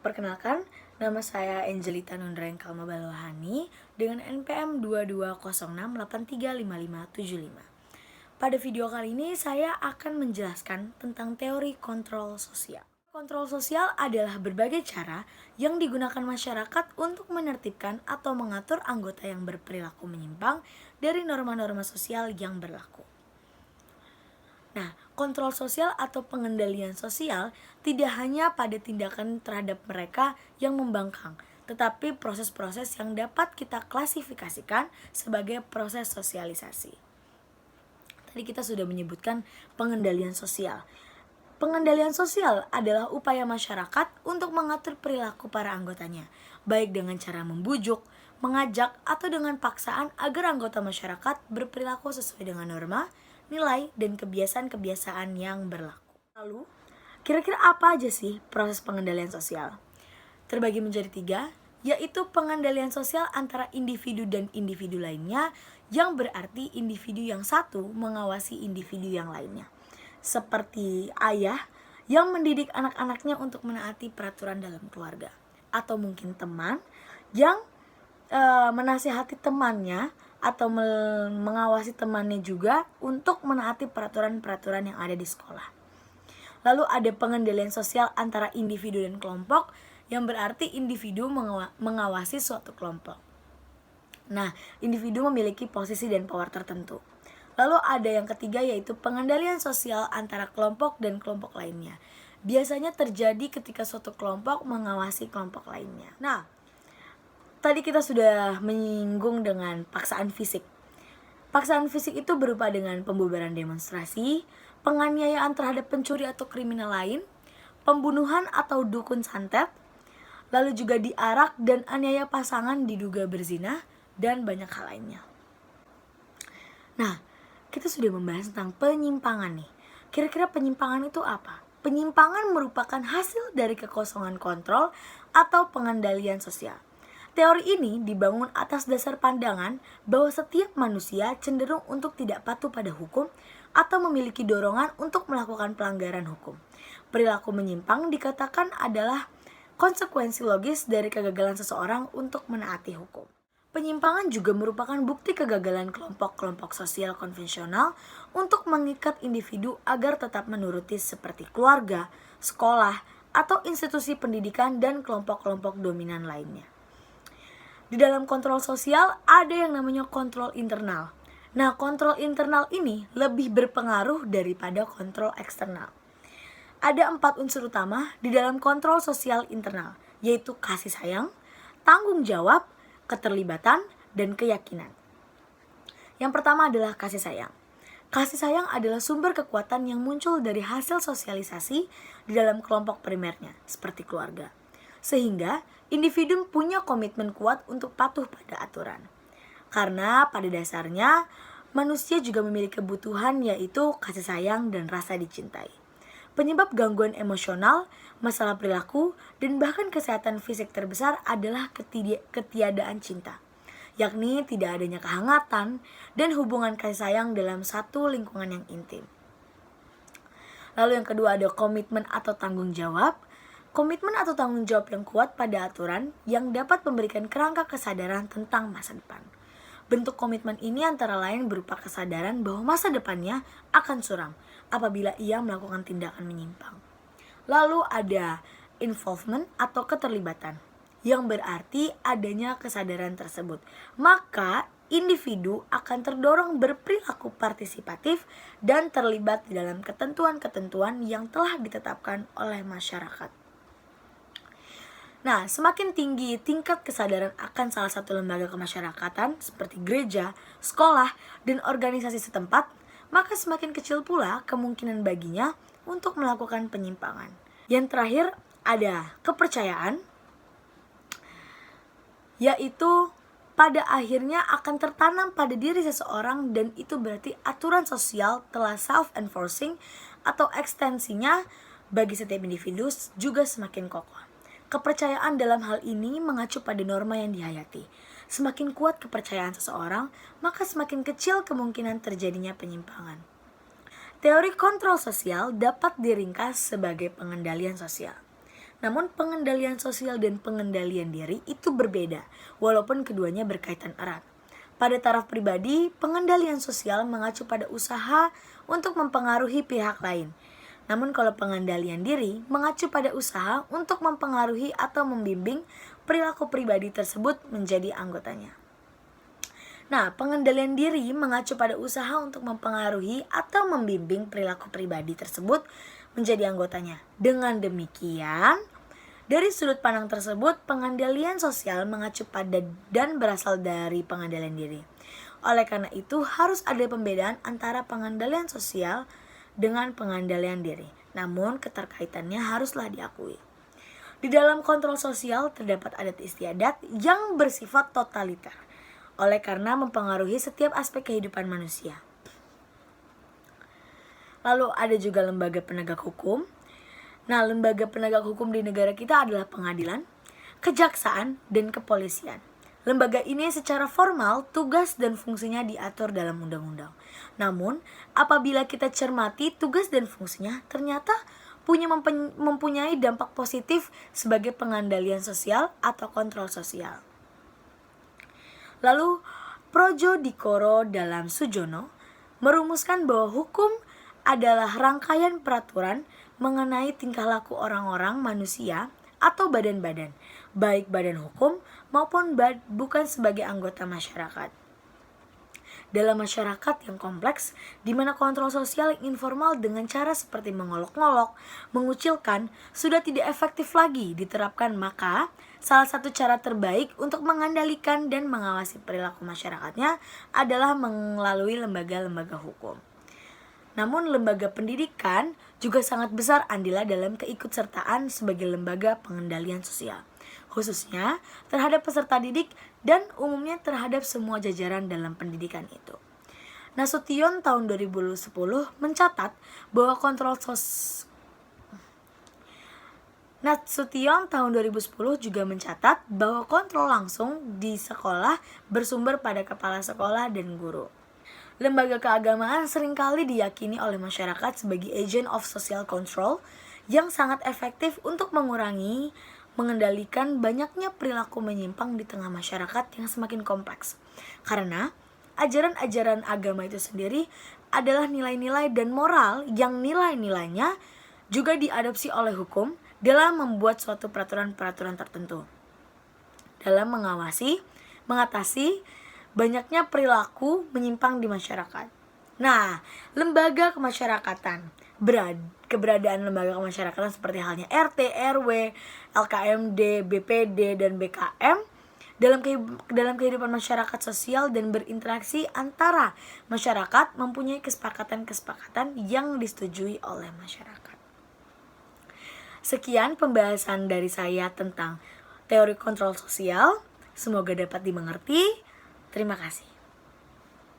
Perkenalkan, nama saya Angelita Nundraengka Mabalohani dengan NPM 2206835575. Pada video kali ini saya akan menjelaskan tentang teori kontrol sosial. Kontrol sosial adalah berbagai cara yang digunakan masyarakat untuk menertibkan atau mengatur anggota yang berperilaku menyimpang dari norma-norma sosial yang berlaku. Nah, kontrol sosial atau pengendalian sosial tidak hanya pada tindakan terhadap mereka yang membangkang, tetapi proses-proses yang dapat kita klasifikasikan sebagai proses sosialisasi. Tadi kita sudah menyebutkan pengendalian sosial. Pengendalian sosial adalah upaya masyarakat untuk mengatur perilaku para anggotanya, baik dengan cara membujuk, mengajak, atau dengan paksaan agar anggota masyarakat berperilaku sesuai dengan norma, nilai, dan kebiasaan-kebiasaan yang berlaku. Lalu, kira-kira apa aja sih proses pengendalian sosial? Terbagi menjadi 3, yaitu pengendalian sosial antara individu dan individu lainnya, yang berarti individu yang satu mengawasi individu yang lainnya. Seperti ayah yang mendidik anak-anaknya untuk menaati peraturan dalam keluarga. Atau mungkin teman yang menasihati temannya atau mengawasi temannya juga untuk menaati peraturan-peraturan yang ada di sekolah. Lalu ada pengendalian sosial antara individu dan kelompok, yang berarti individu mengawasi suatu kelompok. Nah, individu memiliki posisi dan power tertentu. Lalu ada yang ketiga, yaitu pengendalian sosial antara kelompok dan kelompok lainnya. Biasanya terjadi ketika suatu kelompok mengawasi kelompok lainnya. Nah, tadi kita sudah menyinggung dengan paksaan fisik. Paksaan fisik itu berupa dengan pembubaran demonstrasi, penganiayaan terhadap pencuri atau kriminal lain, pembunuhan atau dukun santet, lalu juga diarak dan aniaya pasangan diduga berzina, dan banyak hal lainnya. Nah, kita sudah membahas tentang penyimpangan nih. Kira-kira penyimpangan itu apa? Penyimpangan merupakan hasil dari kekosongan kontrol atau pengendalian sosial. Teori ini dibangun atas dasar pandangan bahwa setiap manusia cenderung untuk tidak patuh pada hukum atau memiliki dorongan untuk melakukan pelanggaran hukum. Perilaku menyimpang dikatakan adalah konsekuensi logis dari kegagalan seseorang untuk menaati hukum. Penyimpangan juga merupakan bukti kegagalan kelompok-kelompok sosial konvensional untuk mengikat individu agar tetap menuruti seperti keluarga, sekolah, atau institusi pendidikan dan kelompok-kelompok dominan lainnya. Di dalam kontrol sosial ada yang namanya kontrol internal. Nah, kontrol internal ini lebih berpengaruh daripada kontrol eksternal. Ada 4 unsur utama di dalam kontrol sosial internal, yaitu kasih sayang, tanggung jawab, keterlibatan, dan keyakinan. Yang pertama adalah kasih sayang. Kasih sayang adalah sumber kekuatan yang muncul dari hasil sosialisasi di dalam kelompok primernya, seperti keluarga. Sehingga individu punya komitmen kuat untuk patuh pada aturan. Karena pada dasarnya manusia juga memiliki kebutuhan, yaitu kasih sayang dan rasa dicintai. Penyebab gangguan emosional, masalah perilaku, dan bahkan kesehatan fisik terbesar adalah ketiadaan cinta, yakni tidak adanya kehangatan dan hubungan kasih sayang dalam satu lingkungan yang intim. Lalu yang kedua ada komitmen atau tanggung jawab. Komitmen atau tanggung jawab yang kuat pada aturan yang dapat memberikan kerangka kesadaran tentang masa depan. Bentuk komitmen ini antara lain berupa kesadaran bahwa masa depannya akan suram apabila ia melakukan tindakan menyimpang. Lalu ada involvement atau keterlibatan, yang berarti adanya kesadaran tersebut. Maka individu akan terdorong berperilaku partisipatif dan terlibat di dalam ketentuan-ketentuan yang telah ditetapkan oleh masyarakat. Nah, semakin tinggi tingkat kesadaran akan salah satu lembaga kemasyarakatan seperti gereja, sekolah, dan organisasi setempat, maka semakin kecil pula kemungkinan baginya untuk melakukan penyimpangan. Yang terakhir ada kepercayaan, yaitu pada akhirnya akan tertanam pada diri seseorang, dan itu berarti aturan sosial telah self-enforcing atau ekstensinya bagi setiap individu juga semakin kokoh. Kepercayaan dalam hal ini mengacu pada norma yang dihayati. Semakin kuat kepercayaan seseorang, maka semakin kecil kemungkinan terjadinya penyimpangan. Teori kontrol sosial dapat diringkas sebagai pengendalian sosial. Namun pengendalian sosial dan pengendalian diri itu berbeda, walaupun keduanya berkaitan erat. Pada taraf pribadi, pengendalian sosial mengacu pada usaha untuk mempengaruhi pihak lain. Namun kalau pengendalian diri mengacu pada usaha untuk mempengaruhi atau membimbing perilaku pribadi tersebut menjadi anggotanya. Nah, pengendalian diri mengacu pada usaha untuk mempengaruhi atau membimbing perilaku pribadi tersebut menjadi anggotanya. Dengan demikian, dari sudut pandang tersebut, pengendalian sosial mengacu pada dan berasal dari pengendalian diri. Oleh karena itu, harus ada pembedaan antara pengendalian sosial dengan pengendalian diri. Namun, keterkaitannya haruslah diakui. Di dalam kontrol sosial terdapat adat istiadat yang bersifat totaliter, oleh karena mempengaruhi setiap aspek kehidupan manusia. Lalu ada juga lembaga penegak hukum. Nah, lembaga penegak hukum di negara kita adalah pengadilan, kejaksaan, dan kepolisian. Lembaga ini secara formal tugas dan fungsinya diatur dalam undang-undang. Namun, apabila kita cermati tugas dan fungsinya ternyata mempunyai dampak positif sebagai pengendalian sosial atau kontrol sosial. Lalu, Projo Dikoro dalam Sujono merumuskan bahwa hukum adalah rangkaian peraturan mengenai tingkah laku orang-orang, manusia, atau badan-badan, baik badan hukum maupun bukan sebagai anggota masyarakat. Dalam masyarakat yang kompleks, di mana kontrol sosial yang informal dengan cara seperti mengolok-ngolok, mengucilkan, sudah tidak efektif lagi diterapkan, maka salah satu cara terbaik untuk mengendalikan dan mengawasi perilaku masyarakatnya adalah melalui lembaga-lembaga hukum. Namun lembaga pendidikan juga sangat besar andilnya dalam keikutsertaan sebagai lembaga pengendalian sosial, khususnya terhadap peserta didik dan umumnya terhadap semua jajaran dalam pendidikan itu. Nasution tahun 2010 mencatat bahwa Nasution tahun 2010 juga mencatat bahwa kontrol langsung di sekolah bersumber pada kepala sekolah dan guru. Lembaga keagamaan seringkali diyakini oleh masyarakat sebagai agent of social control yang sangat efektif untuk mengendalikan banyaknya perilaku menyimpang di tengah masyarakat yang semakin kompleks. Karena ajaran-ajaran agama itu sendiri adalah nilai-nilai dan moral yang nilai-nilainya juga diadopsi oleh hukum dalam membuat suatu peraturan-peraturan tertentu, dalam mengatasi banyaknya perilaku menyimpang di masyarakat. Nah, lembaga kemasyarakatan, keberadaan lembaga kemasyarakatan seperti halnya RT, RW, LKMD, BPD, dan BKM dalam kehidupan masyarakat sosial dan berinteraksi antara masyarakat mempunyai kesepakatan-kesepakatan yang disetujui oleh masyarakat. Sekian pembahasan dari saya tentang teori kontrol sosial. Semoga dapat dimengerti. Terima kasih.